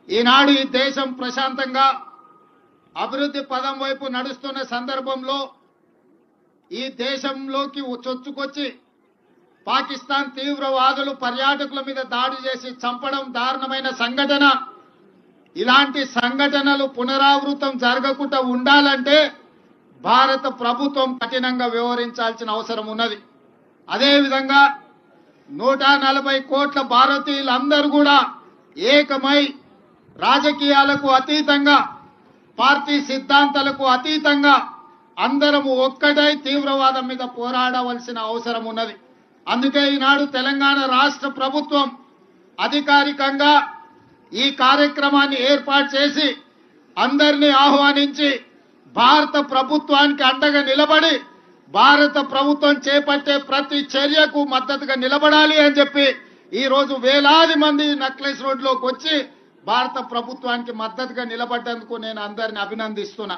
ఈనాడు ఈ దేశం ప్రశాంతంగా అభివృద్ధి పదం వైపు నడుస్తున్న సందర్భంలో ఈ దేశంలోకి చొచ్చుకొచ్చి పాకిస్తాన్ తీవ్రవాదులు పర్యాటకుల మీద దాడి చేసి చంపడం దారుణమైన సంఘటన. ఇలాంటి సంఘటనలు పునరావృతం జరగకుండా ఉండాలంటే భారత ప్రభుత్వం కఠినంగా వ్యవహరించాల్సిన అవసరం ఉన్నది. అదేవిధంగా 140 కోట్ల భారతీయులందరూ కూడా ఏకమై రాజకీయాలకు అతీతంగా పార్టీ సిద్ధాంతాలకు అతీతంగా అందరము ఒక్కటై తీవ్రవాదం మీద పోరాడవలసిన అవసరం ఉన్నది. అందుకే ఈనాడు తెలంగాణ రాష్ట్ర ప్రభుత్వం అధికారికంగా ఈ కార్యక్రమాన్ని ఏర్పాటు చేసి అందరినీ ఆహ్వానించి భారత ప్రభుత్వానికి అండగా నిలబడి భారత ప్రభుత్వం చేపట్టే ప్రతి చర్యకు మద్దతుగా నిలబడాలి అని చెప్పి ఈ రోజు వేలాది మంది నక్లెస్ రోడ్లోకి వచ్చి భారత ప్రభుత్వానికి మద్దతుగా నిలబడ్డందుకు నేను అందరిని అభినందిస్తున్నా.